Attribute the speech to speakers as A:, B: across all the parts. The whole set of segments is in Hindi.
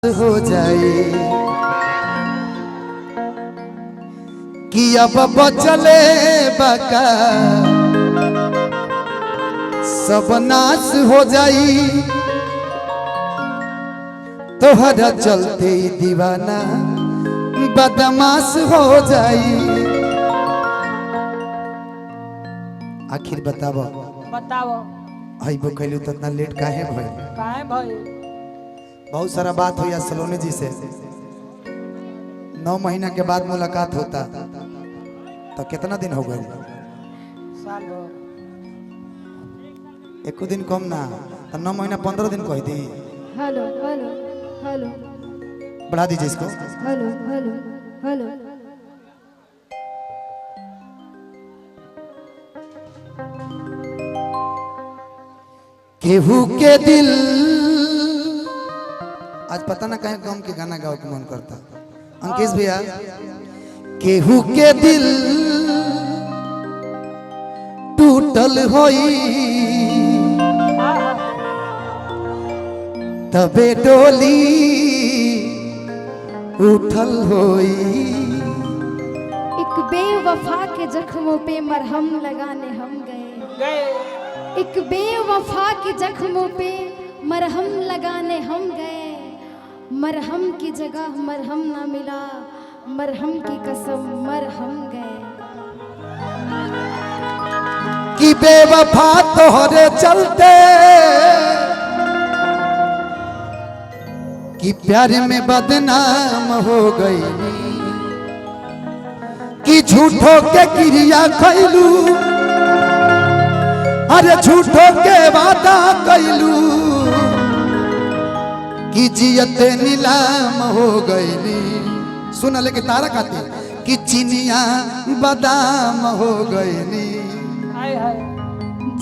A: हो जाए कि अब बचले बका सब नाश हो जाई तोहरा चलते दीवाना बदमाश हो जाई। आखिर बताओ हई बुकैलू तो इतना लेट काहे भइल? बहुत सारा बात हुई सलोनी जी से। 9 महीना के बाद मुलाकात होता तो कितना दिन हो गए? एक दिन कम ना तो 9 महीना 15 दिन कह दी।
B: हेलो हेलो हेलो
A: बढ़ा दीजिए इसको।
B: हेलो हेलो हेलो
A: केहू के दिल आज पता ना कहीं गम के गाना गाओ के मन करता। अंकेश भैया केहू के दिल टूटल होई तबे डोली उठल होई।
B: एक बेवफा के जख्मों पे मरहम लगाने हम गए। एक बेवफा के जख्मों पे मरहम लगाने हम गए। मरहम की जगह मरहम ना मिला, मरहम की कसम मरहम गए।
A: कि बेवफा तोहरे चलते कि प्यार में बदनाम हो गई कि झूठों के क्रिया खैलू अरे झूठों के वादा कैलू कि जियते नीलाम हो गई। सुन लेके तारा खाती कि चिनिया बादाम हो गई।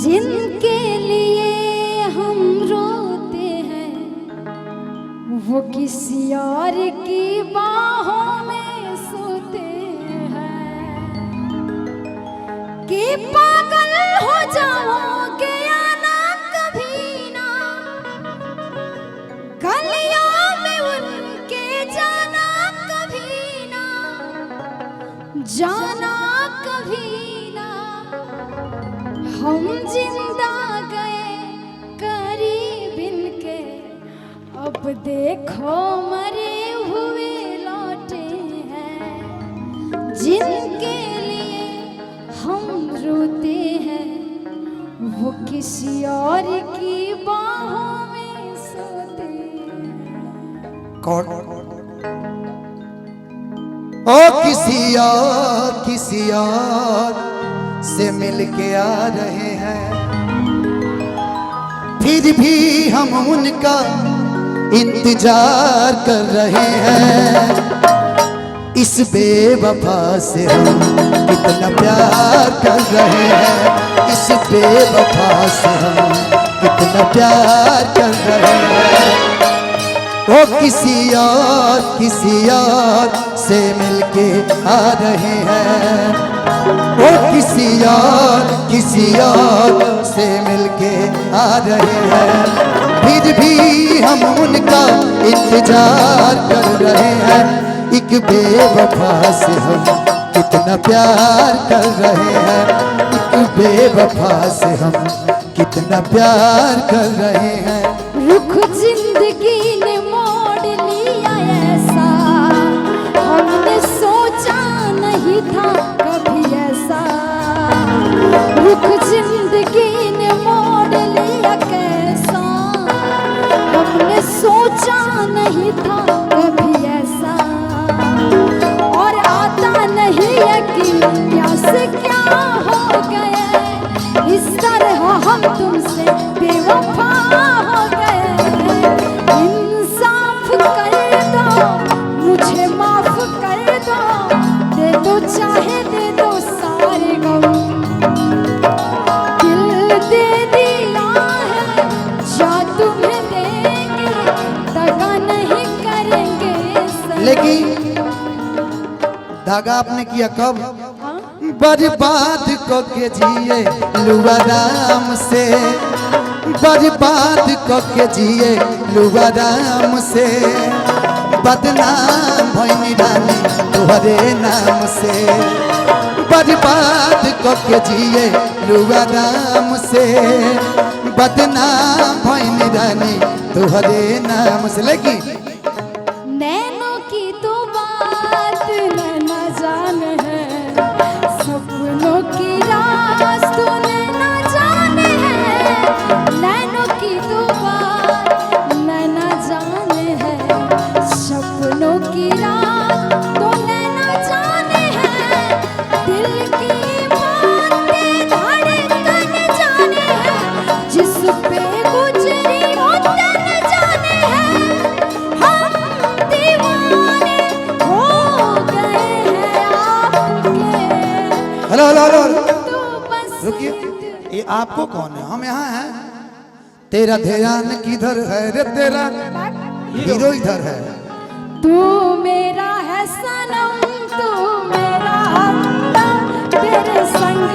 B: जिनके लिए हम रोते हैं वो किसी और की बाहों में सोते हैं। कि पागल हो जाओगे या ना कभी ना गलियों में उनके जाना कभी ना जाना कभी ना। हम जिंदा गए करीब इनके अब देखो मरे हुए लौटे हैं। जिनके लिए हम रोते हैं वो किसी और की बाहों में सोते हैं।
A: कौन? ओ किसी और से मिलके आ रहे हैं फिर भी हम उनका इंतजार कर रहे हैं। इस बेवफा से हम कितना प्यार कर रहे हैं। इस बेवफा से हम कितना प्यार कर रहे हैं। वो किसी और से मिलके आ रहे हैं। वो किसी और से मिलके आ रहे हैं फिर भी हम उनका इंतजार कर रहे हैं। एक बेवफा से हम कितना प्यार कर रहे हैं। एक बेवफा से हम कितना प्यार कर रहे हैं।
B: रुख जिंदगी ने मोड़ लिया ऐसा हमने सोचा नहीं था कभी ऐसा। रुख जिंदगी ने मोड़ लिया कैसा हमने सोचा नहीं था कभी ऐसा। और आता नहीं है कि क्या से क्या हो गया इस तरह हम तुमसे बेवफा हो गए। इंसाफ कर दो मुझे माफ कर दो दे दो चाहे दे दो सारे गम। दिल दे दिया है जा तुम्हें देंगे दगा नहीं करेंगे।
A: लेकिन धागा आपने किया कब? बर्बाद को के जिए लुआ राम से बर्बाद करके जिए लुआ राम से, बदनाम भइनी रानी तुहरे नाम से, बर्बाद करके जिए लुआ राम से, बदनाम भइनी रानी तुहरे नाम से। लेकिन
B: नैनों की तो बात नैना जान है, सपनों की रास तो नैना जान है। नैनों की तो बात नैना जान है, सपनों की रात तो नैना जान है। दिल की बातें धड़कन जाने है, जिस पे गुजरी वो तन जाने है। हम दीवाने हो गए हैं आपके,
A: हेलो हेलो हेलो,
B: तो बस
A: रुकिए, ये आपको कौन है? हम यहाँ हैं। तेरा ध्यान किधर है रे, तेरा हीरो इधर है।
B: तू मेरा है सनम, तू मेरा हमदम, तेरे संग